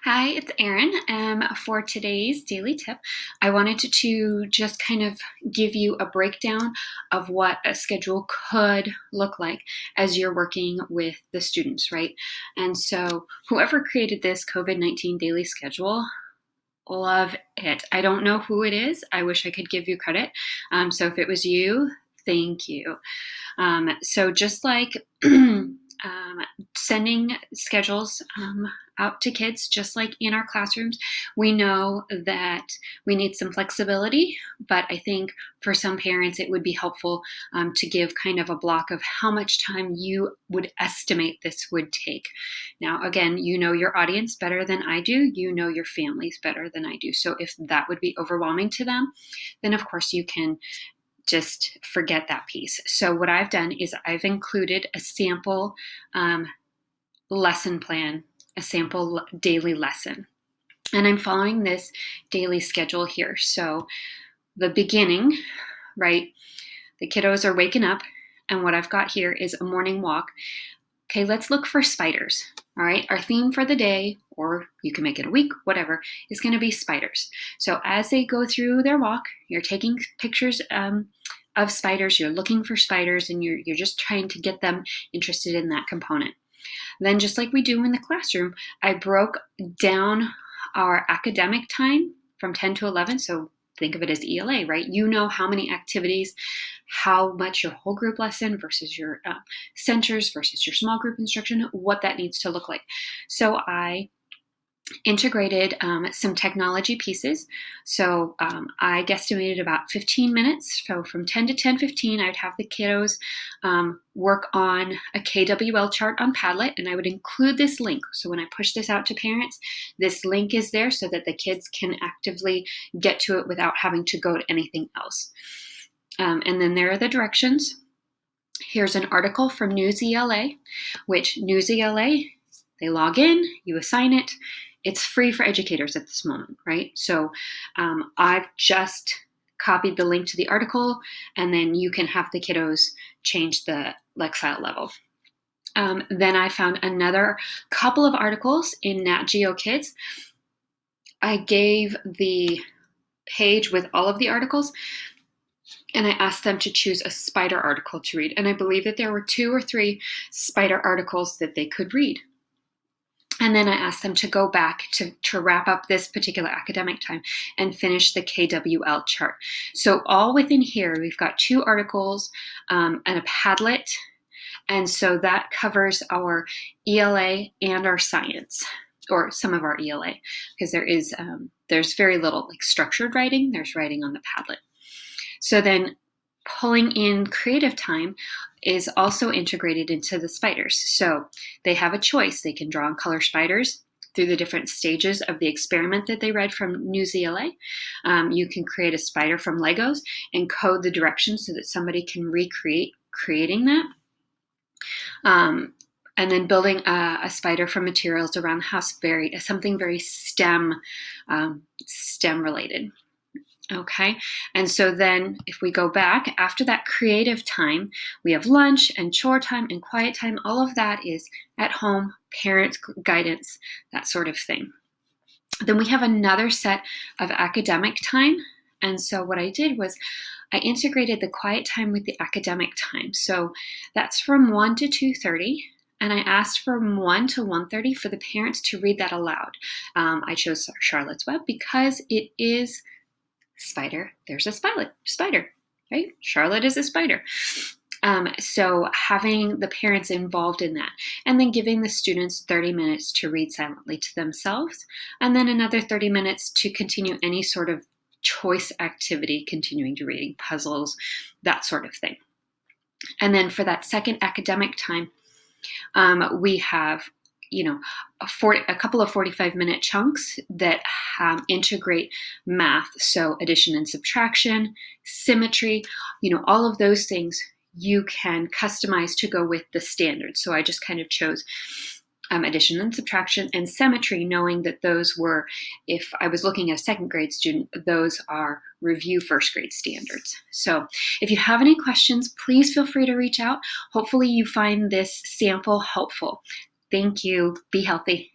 Hi, it's Erin. For today's daily tip, I wanted to just kind of give you a breakdown of what a schedule could look like as you're working with the students, right? And so, whoever created this COVID-19 daily schedule, love it. I don't know who it is. I wish I could give you credit. So, if it was you, thank you. So just like sending schedules out to kids, just like in our classrooms, we know that we need some flexibility, but I think for some parents it would be helpful to give kind of a block of how much time you would estimate this would take. Now, again, you know your audience better than I do. You know your families better than I do. So if that would be overwhelming to them, then of course you can just forget that piece. So what I've done is I've included a sample lesson plan, a sample daily lesson. And I'm following this daily schedule here. So the beginning, right? The kiddos are waking up, and what I've got here is a morning walk. Okay, let's look for spiders. All right, our theme for the day, or you can make it a week, whatever, is going to be spiders. So as they go through their walk, you're taking pictures of spiders, you're looking for spiders, and you're just trying to get them interested in that component. Then, just like we do in the classroom, I broke down our academic time from 10 to 11. So think of it as ELA, right? You know how many activities, how much your whole group lesson versus your centers versus your small group instruction, what that needs to look like. So I integrated some technology pieces. So I guesstimated about 15 minutes. So from 10 to 10:15, I'd have the kiddos work on a KWL chart on Padlet, and I would include this link. So when I push this out to parents, this link is there so that the kids can actively get to it without having to go to anything else. And then there are the directions. Here's an article from News ELA, which News ELA, they log in, you assign it. It's free for educators at this moment, right? So I've just copied the link to the article, and then you can have the kiddos change the Lexile level. Then I found another couple of articles in Nat Geo Kids. I gave the page with all of the articles, and I asked them to choose a spider article to read. And I believe that there were 2 or 3 spider articles that they could read. And then I asked them to go back to wrap up this particular academic time and finish the KWL chart. So all within here, we've got 2 articles and a Padlet. And so that covers our ELA and our science, or some of our ELA, because there's very little like structured writing. There's writing on the Padlet. So then pulling in creative time is also integrated into the spiders. So they have a choice. They can draw and color spiders through the different stages of the experiment that they read from News ELA. You can create a spider from Legos and code the directions so that somebody can recreate creating that. And then building a spider from materials around the house, something very STEM related. Okay, and so then if we go back, after that creative time, we have lunch and chore time and quiet time. All of that is at home, parents' guidance, that sort of thing. Then we have another set of academic time. And so what I did was I integrated the quiet time with the academic time. So that's from 1 to 2:30. And I asked from 1 to 1:30 for the parents to read that aloud. I chose Charlotte's Web because it is spider, there's a spider, right? Charlotte is a spider. So having the parents involved in that, and then giving the students 30 minutes to read silently to themselves, and then another 30 minutes to continue any sort of choice activity, continuing to reading puzzles, that sort of thing. And then for that second academic time, we have a couple of 45-minute chunks that integrate math. So addition and subtraction, symmetry, all of those things you can customize to go with the standard. So I just kind of chose addition and subtraction and symmetry, knowing that those were, if I was looking at a second grade student, those are review first grade standards. So if you have any questions, please feel free to reach out. Hopefully you find this sample helpful. Thank you. Be healthy.